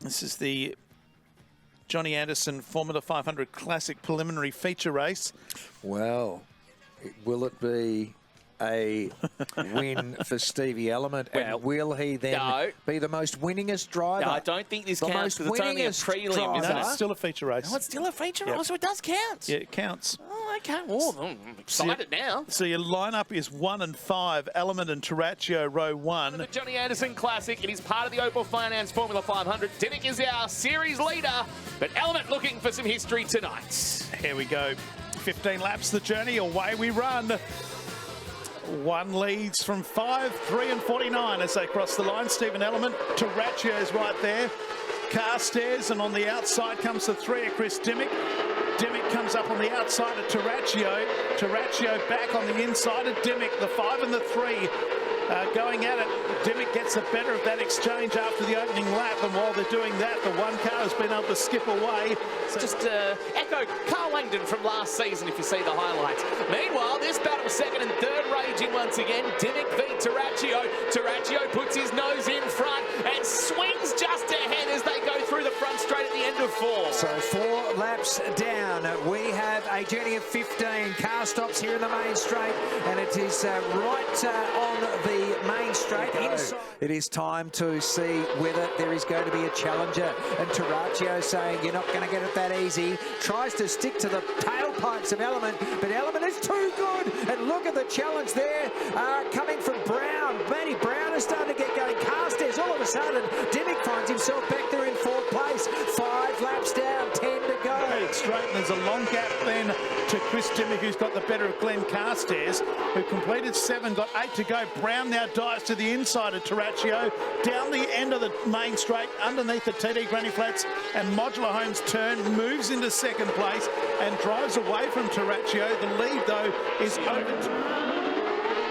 This is the Johnny Anderson Formula 500 Classic preliminary feature race. Well, will it be a win for Stevie Element? Well, and will he then be the most winningest driver? No, I don't think this counts because it's only a prelim, isn't it? No, it's still a feature race. No, it's still a feature race, so it does count. Yeah, it counts. Oh, okay. Well, I'm excited now. So your lineup is 1 and 5, Element and Taraccio, row 1. The Johnny Anderson Classic. It is part of the Opal Finance Formula 500. Dimmick is our series leader, but Element looking for some history tonight. Here we go. 15 laps the journey, away we run. 1 leads from 5, 3 and 49 as they cross the line. Stephen Element, Taraccio's right there. Carstairs, and on the outside comes the 3 of Chris Dimmick. Dimmick comes up on the outside of Taraccio. Taraccio back on the inside of Dimmick. The 5 and the 3 going at it. Dimmick gets the better of that exchange after the opening lap, and while they're doing that, the 1 car has been able to skip away. So just echo Carl Langdon from last season if you see the highlights. Meanwhile, this battle 2nd and 3rd raging once again. Dimmick v Taraccio. Taraccio puts his nose in front and swings just ahead as they go through the front straight at the end of 4. So 4 laps down, we have a journey of 15. Car stops here in the main straight, and it is right on the main straight. It is time to see whether there is going to be a challenger, and Taraccio saying you're not going to get it that easy. Tries to stick to the tailpipes of Element, but Element is too good. And look at the challenge there coming from Brown. Matty Brown is starting to get going. Carstairs, all of a sudden, Dimmick finds himself back there in 4th place. 5 laps down, 10 to go. Straight, and there's a long gap then to Chris Dimmick, who's got the better of Glenn Carstairs, who completed 7, got 8 to go. Brown now dives to the inside of Taraccio, down the end of the main straight, underneath the TD Granny Flats, and Modular Homes turn, moves into 2nd place and drives away from Taraccio. The lead, though, is over.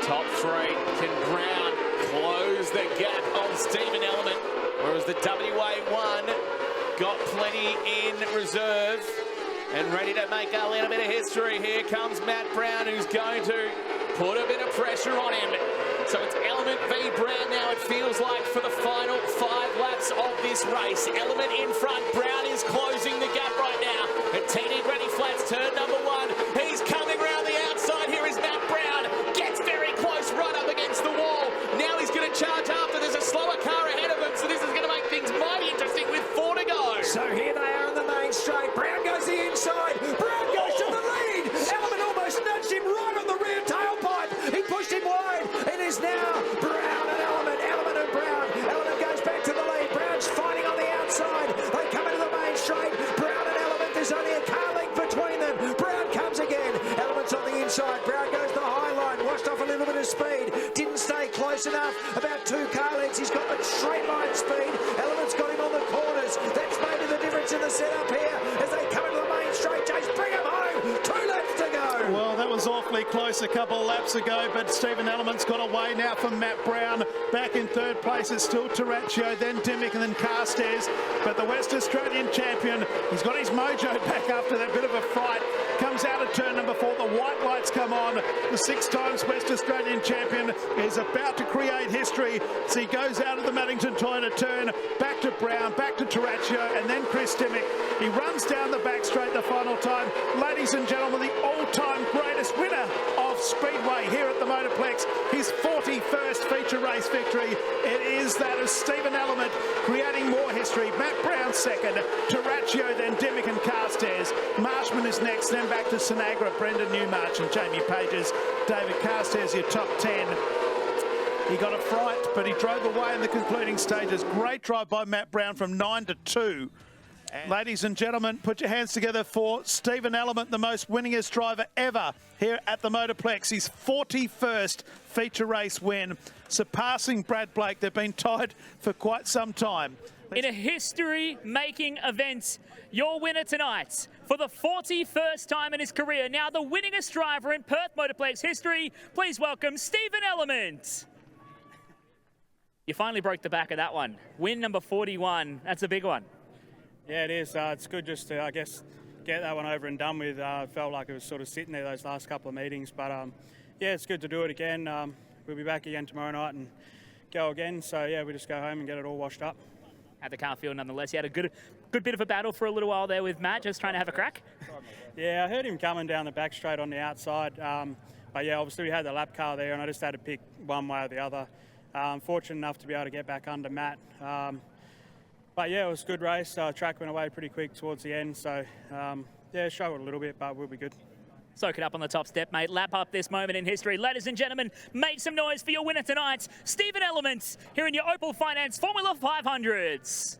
Top 3, can Brown close the gap on Stephen Element, whereas the WA1 got plenty in reserve and ready to make a little bit of history. Here comes Matt Brown, who's going to put a bit of pressure on him. So it's Element v Brown now, it feels like, for the final 5 laps of this race. Element in front, Brown is closing the gap right now. At TD Granny Flats, turn number 1. He's coming around the outside. Here is Matt Brown. Gets very close, right up against the wall. Now he's going to charge after. There's a slower car ahead of him, so this is going to make things mighty interesting with 4 to go. So here they are on the main straight. Brown goes the inside. Brown goes to the lead. Element almost nudged him right on the rear tailpipe. He pushed him wide. It is now Brown and Element. Element and Brown. Element goes back to the lead. Brown's fighting on the outside. They come into the main straight. Brown and Element. There's only a car length between them. Brown comes again. Element's on the inside. Brown goes the high line. Washed off a little bit of speed. Didn't stay close enough. About 2 car lengths. He's got the straight line speed. Element's got him on the corners. That's made the difference in the setup here as they come into the main straight. Chase, bring him home. 2 laps to go. Well, that was awfully close a couple of laps ago, but Stephen Element's got away now from Matt Brown. Back in 3rd place, it's still Taraccio, then Dimmick, and then Carstairs. But the West Australian champion, he's got his mojo back after that bit of a fright. Comes out of turn number 4. The white lights come on. The 6 times West Australian champion is about to create history. So he goes out of the Maddington Toyota turn, back to Brown, back to Taraccio, and then Chris Dimmick. He runs down the back straight the final time. Ladies and gentlemen, the all-time greatest winner of Speedway here at the Motorplex. His 41st feature race victory. It is that of Stephen Element, creating more history. Matt Brown 2nd, Taraccio, then Dimmick and Carstairs. Marshman is next, then back to Sinagra, Brendan Newmarch and Jamie Pages. David Carstairs, your top 10. He got a fright, but he drove away in the concluding stages. Great drive by Matt Brown from 9 to 2. Ladies and gentlemen, put your hands together for Stephen Element, the most winningest driver ever here at the Motorplex. His 41st feature race win, surpassing Brad Blake. They've been tied for quite some time. In a history-making event, your winner tonight, for the 41st time in his career, now the winningest driver in Perth Motorplex history, please welcome Stephen Element. You finally broke the back of that one. Win number 41, that's a big one. Yeah, it is. It's good just to, I guess, get that one over and done with. Felt like it was sort of sitting there those last couple of meetings. But, yeah, it's good to do it again. We'll be back again tomorrow night and go again. So, yeah, we just go home and get it all washed up. At the car field, nonetheless. He had a good bit of a battle for a little while there with Matt, just trying to have a crack. Yeah, I heard him coming down the back straight on the outside. But yeah, obviously we had the lap car there and I just had to pick one way or the other. Fortunate enough to be able to get back under Matt. But yeah, it was a good race. Track went away pretty quick towards the end. So yeah, struggled a little bit, but we'll be good. Soak it up on the top step, mate. Lap up this moment in history. Ladies and gentlemen, make some noise for your winner tonight, Stephen ELLEMENT, here in your Opal Finance Formula 500s.